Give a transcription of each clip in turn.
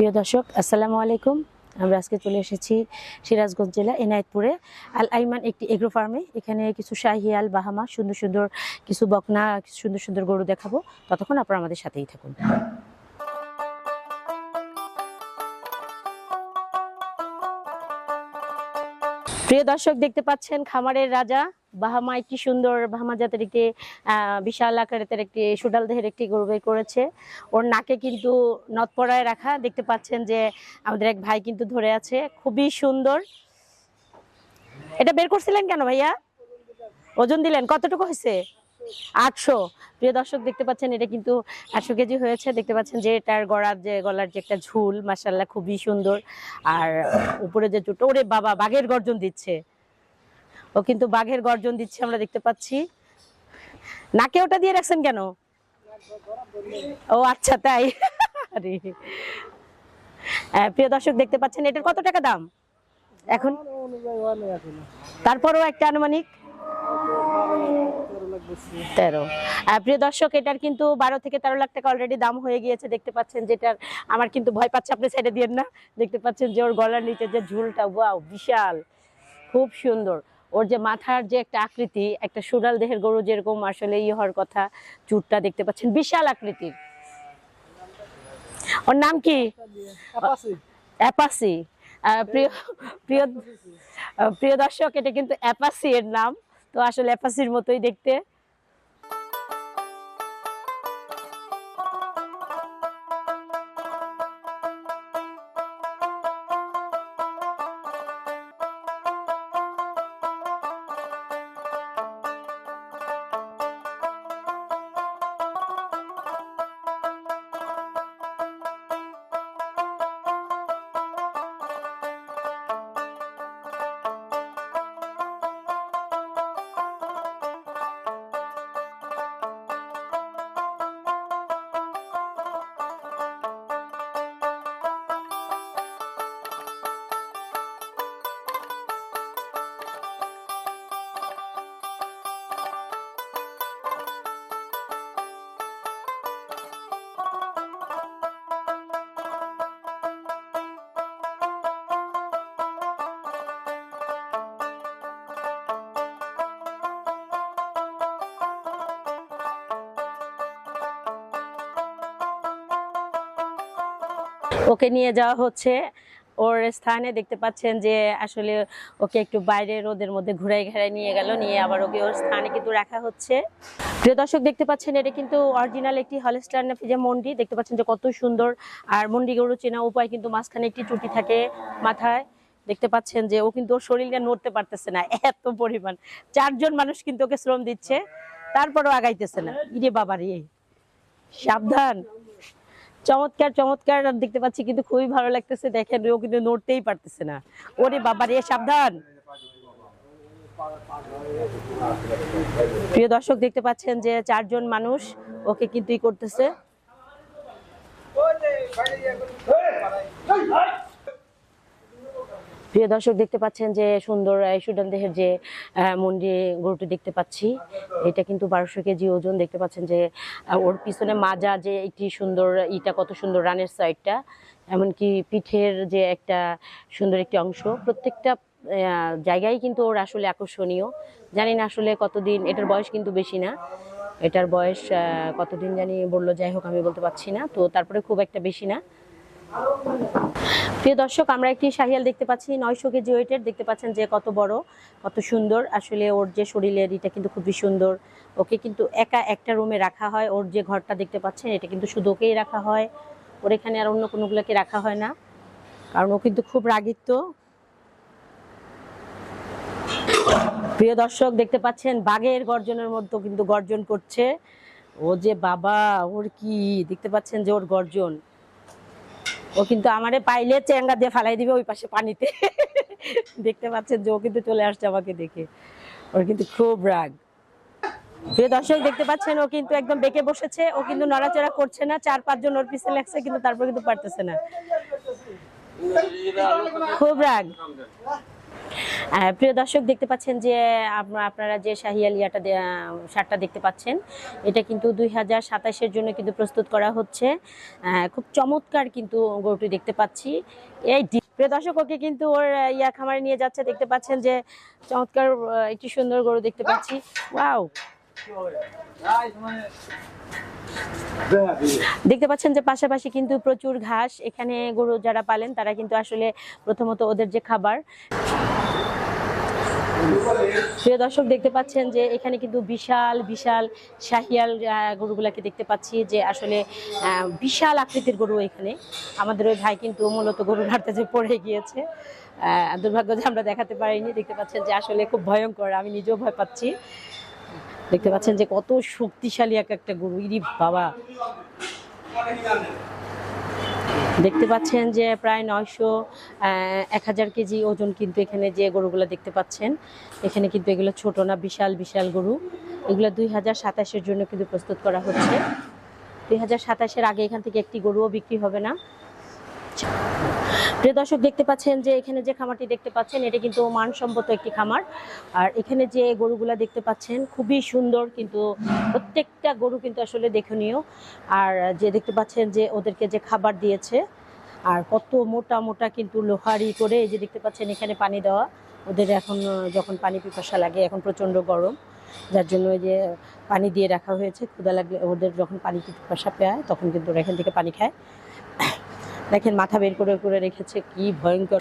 প্রিয় দর্শক, আসসালামু আলাইকুম। আমরা আজকে চলে এসেছি সিরাজগঞ্জ জেলা এনায়েতপুরে আল আইমান একটি এগ্রো ফার্মে। এখানে কিছু শাহিয়াল, বাহামা, সুন্দর সুন্দর কিছু বকনা, সুন্দর সুন্দর গরু দেখাবো। ততক্ষণ আপনারা আমাদের সাথেই থাকুন। প্রিয় দর্শক, দেখতে পাচ্ছেন খামারের রাজা বাহামা, একটি সুন্দর বাহামা জাতের একটি বিশাল আকারের একটি সুডাল দেহের একটি গরু বের করেছে। ওর নাকে কিন্তু নথ পরায় রাখা। দেখতে পাচ্ছেন যে আমাদের এক ভাই কিন্তু ধরে আছে, খুবই সুন্দর। এটা বের করছিলেন কেন ভাইয়া? ওজন দিলেন? কতটুকু হয়েছে? 800। প্রিয় দর্শক, দেখতে পাচ্ছেন এটা কিন্তু 800 কেজি হয়েছে। দেখতে পাচ্ছেন যে এটার গলার যে একটা ঝুল, মাশাআল্লাহ খুবই সুন্দর। আর উপরে যে চুট, ওরে বাবা, বাঘের গর্জন দিচ্ছে। ও কিন্তু বাঘের গর্জন দিচ্ছে, আমরা দেখতে পাচ্ছি। নাকে ওটা দিয়ে রাখছেন কেন? ও আচ্ছা, তাই। আরে প্রিয় দর্শক, দেখতে পাচ্ছেন এটার কত টাকা দাম এখন? তারপরও একটা আনুমানিক 13। প্রিয় দর্শক, এটার কিন্তু 12 থেকে 13 লাখ টাকা অলরেডি দাম হয়ে গিয়েছে। দেখতে পাচ্ছেন যেটার আমার কিন্তু ভয় পাচ্ছে, আপনি সাইডে দিয়েন না। দেখতে পাচ্ছেন যে ওর গলার নিচে যে ঝুলটা, ওয়াও, বিশাল, খুব সুন্দর। ওর যে মাথার যে একটা আকৃতি, একটা সুডাল দেহের গরু যেরকম আসলে হওয়ার কথা, চুটটা দেখতে পাচ্ছেন বিশাল আকৃতির। ওর নাম কি? অ্যাপাসি। প্রিয় প্রিয় প্রিয় দর্শক, এটা কিন্তু অ্যাপাসি এর নাম। তো আসলে অ্যাপাসির মতোই দেখতে। ওকে নিয়ে যাওয়া হচ্ছে ওর স্থানে। দেখতে পাচ্ছেন যে আসলে ওকে একটু বাইরে রোদের মধ্যে ঘুরাই ঘেরাই নিয়ে গেল, নিয়ে আবার ওকে ওর স্থানে কিন্তু রাখা হচ্ছে। প্রিয় দর্শক, দেখতে পাচ্ছেন এটা কিন্তু অরিজিনাল একটি হলস্টাইন ফ্রিজিয়ান মন্ডি। দেখতে পাচ্ছেন যে কত সুন্দর। আর মন্ডি গরু চেনা উপায় কিন্তু মাঝখানে একটি চুটি থাকে মাথায়। দেখতে পাচ্ছেন যে ও কিন্তু ওর শরীরটা নড়তে পারতেছে না, এত পরিমাণ। 4 জন মানুষ কিন্তু ওকে শ্রম দিচ্ছে, তারপরও আগাইতেছে না। ইরে বাবা রে, সাবধান। চমৎকার চমৎকার দেখতে পাচ্ছি, কিন্তু খুবই ভালো লাগতেছে। দেখেন ও কিন্তু নড়তেই পারতেছে না। ওরে বাবা রে, সাবধান। প্রিয় দর্শক, দেখতে পাচ্ছেন যে 4 জন মানুষ ওকে কিন্তু করতেছে। প্রিয় দর্শক, দেখতে পাচ্ছেন যে সুন্দর সুডাল দেহের যে মন্ডি গরুটি দেখতে পাচ্ছি, এটা কিন্তু 1200 কেজি ওজন। দেখতে পাচ্ছেন যে ওর পিছনে মাজা যে একটি সুন্দর ইটা, কত সুন্দর রানের সাইডটা, এমনকি পিঠের যে একটা সুন্দর একটি অংশ, প্রত্যেকটা জায়গায় কিন্তু ওর আসলে আকর্ষণীয়। জানি না আসলে কতদিন, এটার বয়স কিন্তু বেশি না। এটার বয়স কতদিন জানি বললো, যাই হোক আমি বলতে পারছি না। তো তারপরে খুব একটা বেশি না। প্রিয় দর্শক, আমরা একটি শাহিয়াল দেখতে পাচ্ছি 900 কেজি ওয়েটের। দেখতে পাচ্ছেন যে কত বড়, কত সুন্দর। আসলে ওর যে শরীরের এটা কিন্তু খুবই সুন্দর। ওকে কিন্তু একা একটা রুমে রাখা হয়। ওর যে ঘরটা দেখতে পাচ্ছেন, এটা কিন্তু শুধু ওকেই রাখা হয়। ওর এখানে আর অন্য কোনোগুলোকে রাখা হয় না, কারণ ও কিন্তু খুব রাগিত। প্রিয় দর্শক, দেখতে পাচ্ছেন বাঘের গর্জনের মধ্যে কিন্তু গর্জন করছে। ও যে বাবা, ওর কি দেখতে পাচ্ছেন যে ওর গর্জন। ও কিন্তু আমারে পাইলে চেঙ্গা দিয়ে ফালাই দিবে ওই পাশে পানিতে। দেখতে পাচ্ছেন যে ও কিন্তু চলে আসছে আমাকে দেখে। ওর কিন্তু খুব রাগ। প্রিয় দর্শক, দেখতে পাচ্ছেন ও কিন্তু একদম বেঁকে বসেছে। ও কিন্তু নড়াচড়া করছে না। 4-5 জন ওর পিছনে লাগছে, কিন্তু তারপর কিন্তু পারতেছে না। খুব রাগ। প্রিয় দর্শক দেখতে পাচ্ছেন যে আপনারা যে শাহিয়াল শার্টটা দেখতে পাচ্ছেন, এটা কিন্তু 2027-এর জন্য কিন্তু প্রস্তুত করা হচ্ছে। খুব চমৎকার কিন্তু গরুটি দেখতে পাচ্ছি। প্রিয় দর্শক ওকে কিন্তু ওর খামারে নিয়ে যাচ্ছে, দেখতে পাচ্ছেন যে চমৎকার একটি সুন্দর গরু দেখতে পাচ্ছি। ওয়াও, দেখতে পাচ্ছেন যে পাশাপাশি কিন্তু প্রচুর ঘাস। এখানে গরু যারা পালেন তারা কিন্তু আসলে প্রথমত ওদের যে খাবার। প্রিয় দর্শক দেখতে পাচ্ছেন যে এখানে কিন্তু বিশাল বিশাল শাহিয়াল গরুগুলাকে দেখতে পাচ্ছি, যে আসলে বিশাল আকৃতির গরু। এখানে আমাদের ওই ভাই কিন্তু মূলত গরু মারতে যে পড়ে গিয়েছে, দুর্ভাগ্য যে আমরা দেখাতে পারিনি। দেখতে পাচ্ছেন যে আসলে খুব ভয়ঙ্কর, আমি নিজেও ভয় পাচ্ছি। দেখতে পাচ্ছেন যে কত শক্তিশালী একটা গরু, ইরি বাবা। দেখতে পাচ্ছেন যে প্রায় 900-1000 কেজি ওজন কিন্তু এখানে যে গরুগুলো দেখতে পাচ্ছেন। এখানে কিন্তু এগুলো ছোট না, বিশাল বিশাল গরু। এগুলো 2027-এর জন্য কিন্তু প্রস্তুত করা হচ্ছে। 2027-এর আগে এখান থেকে একটি গরুও বিক্রি হবে না। প্রিয় দর্শক দেখতে পাচ্ছেন যে এখানে যে খামারটি দেখতে পাচ্ছেন, এটা কিন্তু মানসম্মত একটি খামার। আর এখানে যে গরুগুলা দেখতে পাচ্ছেন খুবই সুন্দর, কিন্তু প্রত্যেকটা গরু কিন্তু আসলে দেখনীয়। আর যে দেখতে পাচ্ছেন যে ওদেরকে যে খাবার দিয়েছে, আর কত মোটা মোটা কিন্তু লোহারি করে, এই যে দেখতে পাচ্ছেন এখানে পানি দেওয়া ওদের। এখন যখন পানি পিপাসা লাগে, এখন প্রচণ্ড গরম, যার জন্য এই যে পানি দিয়ে রাখা হয়েছে। ক্ষুধা লাগলে ওদের যখন পানি পিপাসা পায় তখন কিন্তু ওরা এখান থেকে পানি খায়। দেখেন মাথা বের করে করে রেখেছে, কি ভয়ঙ্কর।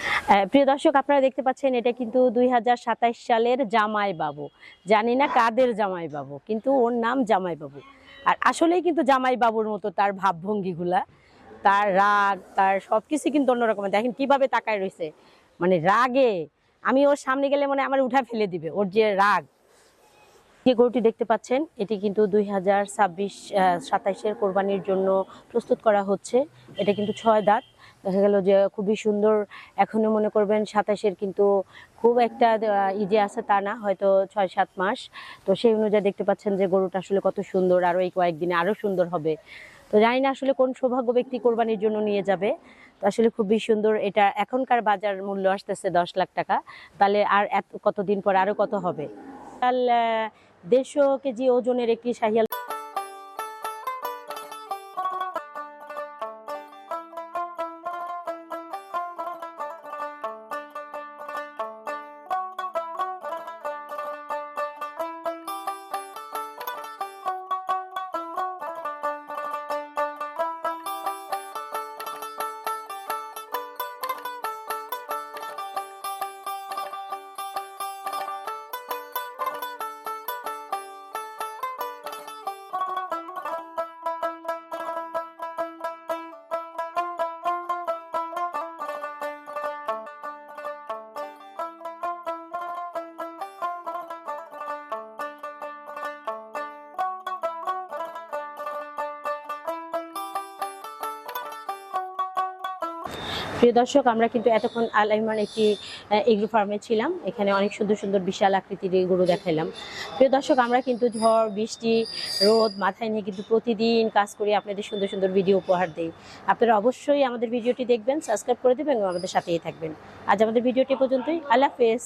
প্রিয় দর্শক আপনারা দেখতে পাচ্ছেন এটা কিন্তু 2027 সালের জামাই বাবু। জানি না কাদের জামাই বাবু, কিন্তু ওর নাম জামাই বাবু। আর আসলেই কিন্তু জামাই বাবুর মতো তার ভাবভঙ্গিগুলা, তার রাগ, তার সবকিছু কিন্তু অন্যরকম। দেখেন কিভাবে তাকায় রয়েছে, মানে রাগে আমি ওর সামনে গেলে মানে আমার উঠা ফেলে দিবে, ওর যে রাগ। যে গরুটি দেখতে পাচ্ছেন এটি কিন্তু 2026-27-এর কোরবানির জন্য প্রস্তুত করা হচ্ছে। এটা কিন্তু 6 দাঁত। দেখা গেল যে খুবই সুন্দর। এখনো মনে করবেন 27-এর কিন্তু খুব একটা ইজে আছে তা না, হয়তো 6-7 মাস। তো সেই অনুযায়ী দেখতে পাচ্ছেন যে গরুটা আসলে কত সুন্দর, আরও এই কয়েকদিনে আরও সুন্দর হবে। তো জানি না আসলে কোন সৌভাগ্য ব্যক্তি কোরবানির জন্য নিয়ে যাবে। তো আসলে খুবই সুন্দর। এটা এখনকার বাজার মূল্য আসতেছে 10 লাখ টাকা। তাহলে আর কতদিন পর আরও কত হবে। 150 কেজি ওজনের একটি শাহিয়াল। প্রিয় দর্শক আমরা কিন্তু এতক্ষণ আল আইমান একটি এগ্রো ফার্মে ছিলাম। এখানে অনেক সুন্দর সুন্দর বিশাল আকৃতির গরু দেখাইলাম। প্রিয় দর্শক আমরা কিন্তু ঝড় বৃষ্টি রোদ মাথায় নিয়ে কিন্তু প্রতিদিন কাজ করি, আপনাদের সুন্দর সুন্দর ভিডিও উপহার দিই। আপনারা অবশ্যই আমাদের ভিডিওটি দেখবেন, সাবস্ক্রাইব করে দেবেন এবং আমাদের সাথেই থাকবেন। আজ আমাদের ভিডিওটি পর্যন্তই। আল্লাহ হাফেজ।